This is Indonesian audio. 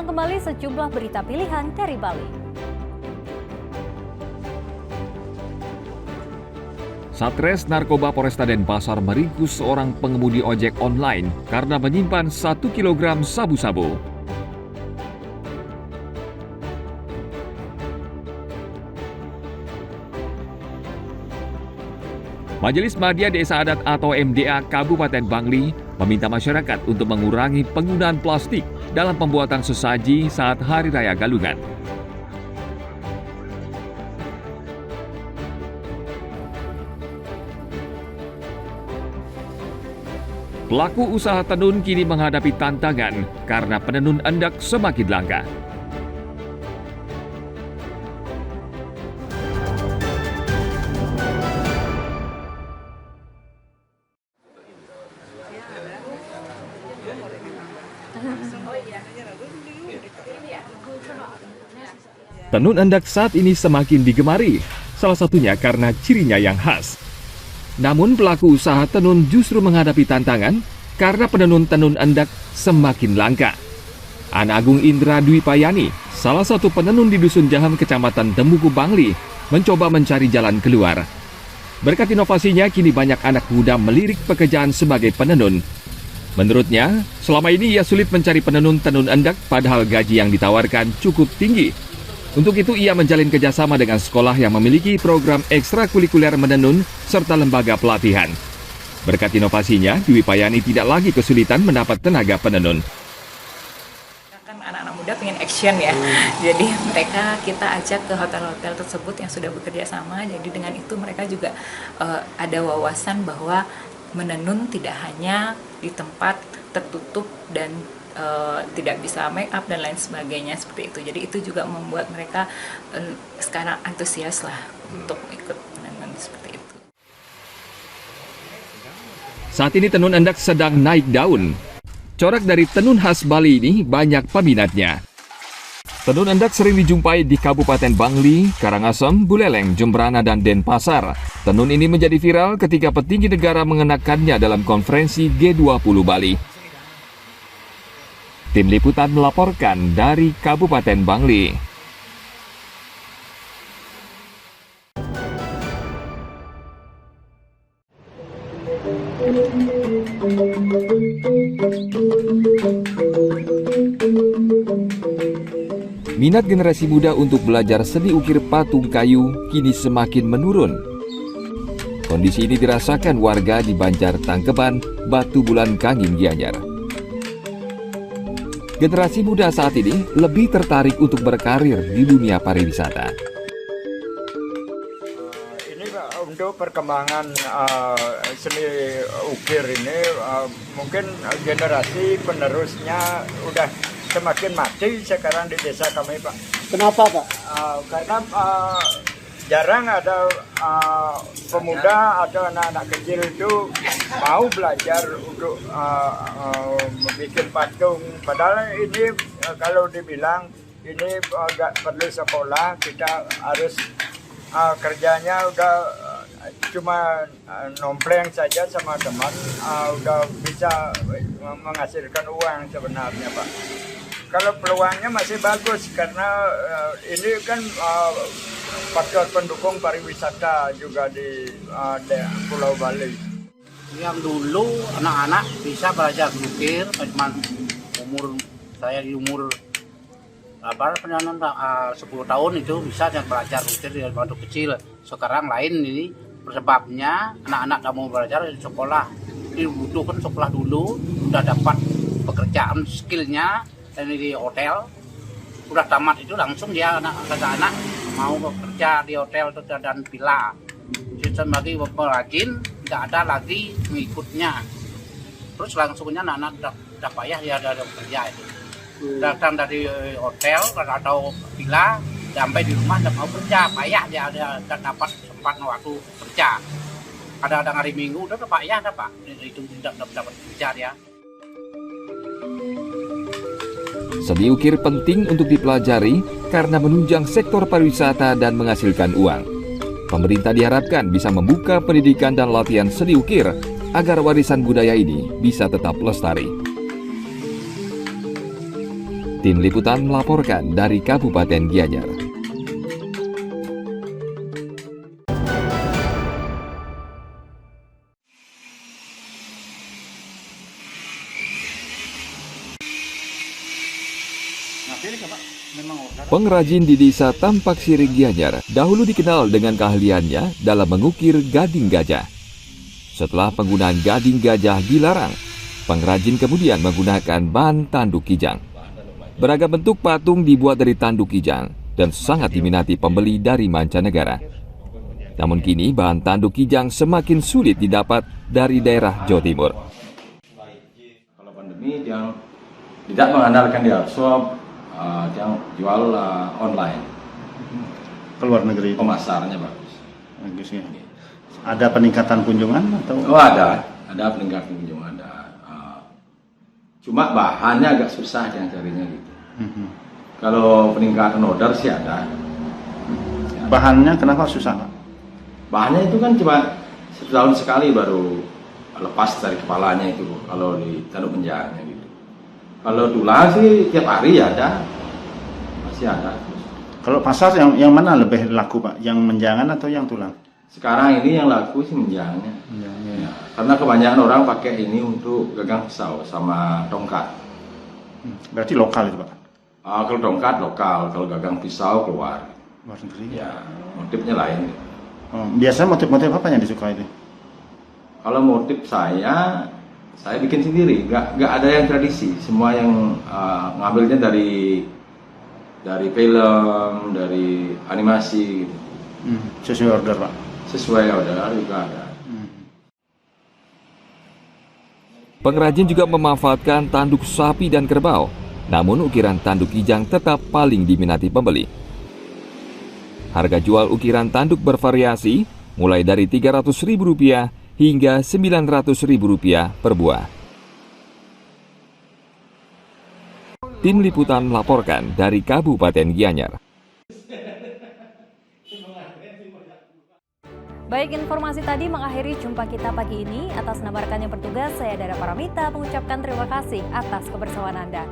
kembali sejumlah berita pilihan dari Bali. Satres Narkoba Polresta Denpasar meringkus seorang pengemudi ojek online karena menyimpan 1 kg sabu-sabu. Majelis Madya Desa Adat atau MDA Kabupaten Bangli meminta masyarakat untuk mengurangi penggunaan plastik dalam pembuatan sesaji saat Hari Raya Galungan. Pelaku usaha tenun kini menghadapi tantangan karena penenun endak semakin langka. Tenun endak saat ini semakin digemari, salah satunya karena cirinya yang khas. Namun pelaku usaha tenun justru menghadapi tantangan karena penenun tenun endak semakin langka. Ana Agung Indra Dwi Payani, salah satu penenun di Dusun Jaham Kecamatan Temuku Bangli, mencoba mencari jalan keluar. Berkat inovasinya, kini banyak anak muda melirik pekerjaan sebagai penenun. Menurutnya, selama ini ia sulit mencari penenun tenun endak padahal gaji yang ditawarkan cukup tinggi. Untuk itu ia menjalin kerjasama dengan sekolah yang memiliki program ekstrakurikuler menenun serta lembaga pelatihan. Berkat inovasinya, Dwi Payani tidak lagi kesulitan mendapat tenaga penenun. Kan anak-anak muda pengen action ya, jadi mereka kita ajak ke hotel-hotel tersebut yang sudah bekerja sama. Jadi dengan itu mereka juga ada wawasan bahwa menenun tidak hanya di tempat tertutup dan tidak bisa make up dan lain sebagainya seperti itu. Jadi itu juga membuat mereka sekarang antusias lah untuk ikut menenun seperti itu. Saat ini tenun endak sedang naik daun. Corak dari tenun khas Bali ini banyak peminatnya. Tenun endak sering dijumpai di Kabupaten Bangli, Karangasem, Buleleng, Jembrana, dan Denpasar. Tenun ini menjadi viral ketika petinggi negara mengenakannya dalam konferensi G20 Bali. Tim Liputan melaporkan dari Kabupaten Bangli. Minat generasi muda untuk belajar seni ukir patung kayu kini semakin menurun. Kondisi ini dirasakan warga di Banjar Tangkeban, Batu Bulan Kangin, Gianyar. Generasi muda saat ini lebih tertarik untuk berkarir di dunia pariwisata. Ini untuk perkembangan seni ukir ini mungkin generasi penerusnya udah semakin mati sekarang di desa kami, Pak. Kenapa, Pak? Karena jarang ada pemuda atau anak-anak kecil itu mau belajar untuk membuat patung. Padahal ini kalau dibilang ini nggak perlu sekolah, kita harus kerjanya udah cuma nompleng saja sama teman, udah bisa menghasilkan uang sebenarnya, Pak. Kalau peluangnya masih bagus karena ini kan faktor pendukung pariwisata juga di Pulau Bali. Yang dulu anak-anak bisa belajar melukir, cuman saya di umur 10 tahun itu bisa belajar lukir dari waktu kecil. Sekarang lain ini sebabnya anak-anak tak mau belajar di sekolah. Dibutuhkan sekolah dulu, udah dapat pekerjaan skillnya di hotel, udah tamat itu langsung dia anak-anak mau bekerja di hotel dan villa. Sistem lagi perajin, tidak ada lagi mengikutnya. Terus langsungnya anak-anak udah payah dia ada bekerja itu. Datang dari hotel atau villa, sampai di rumah tidak mau kerja, payah dia ada dapat sempat waktu kerja. Ada hari Minggu udah payah dah, Pak. Itu tidak dapat kerja dia. Seni ukir penting untuk dipelajari karena menunjang sektor pariwisata dan menghasilkan uang. Pemerintah diharapkan bisa membuka pendidikan dan latihan seni ukir agar warisan budaya ini bisa tetap lestari. Tim Liputan melaporkan dari Kabupaten Gianyar. Pengrajin di Desa Tampak Siri Gianyar dahulu dikenal dengan keahliannya dalam mengukir gading gajah. Setelah penggunaan gading gajah dilarang, pengrajin kemudian menggunakan bahan tanduk kijang. Beragam bentuk patung dibuat dari tanduk kijang dan sangat diminati pembeli dari mancanegara. Namun kini bahan tanduk kijang semakin sulit didapat dari daerah Jawa Timur. Kalau pandemi yang tidak mengandalkan di shop, yang jual online. Keluar negeri itu. Pemasarnya bagus. Bagus ya. Ada peningkatan kunjungan atau? Oh ada peningkatan kunjungan ada. Cuma bahannya agak susah yang carinya gitu. Kalau peningkatan order sih ada. Bahannya kenapa susah, Pak? Bahannya itu kan cuma setahun sekali baru lepas dari kepalanya itu kalau di tanduk menjangnya gitu. Kalau tulang sih tiap hari ya ada, masih ada. Kalau pasar yang mana lebih laku, Pak? Yang menjangan atau yang tulang? Sekarang ini yang laku sih menjangnya. Ya, karena kebanyakan orang pakai ini untuk gagang pisau sama tongkat. Berarti lokal itu, Pak? Kalau tongkat lokal, kalau gagang pisau keluar. Luar negeri. Ya, motifnya lain. Biasanya motif-motif apa yang disukai itu? Kalau motif saya bikin sendiri, nggak ada yang tradisi, semua yang ngambilnya dari film, dari animasi gitu. Sesuai order, Pak? Sesuai order juga ada. Pengrajin juga memanfaatkan tanduk sapi dan kerbau, namun ukiran tanduk kijang tetap paling diminati pembeli. Harga jual ukiran tanduk bervariasi, mulai dari Rp300.000 hingga Rp900.000 per buah. Tim Liputan melaporkan dari Kabupaten Gianyar. Baik, informasi tadi mengakhiri jumpa kita pagi ini. Atas nama rekan yang bertugas, saya Dara Paramita mengucapkan terima kasih atas kebersamaan Anda.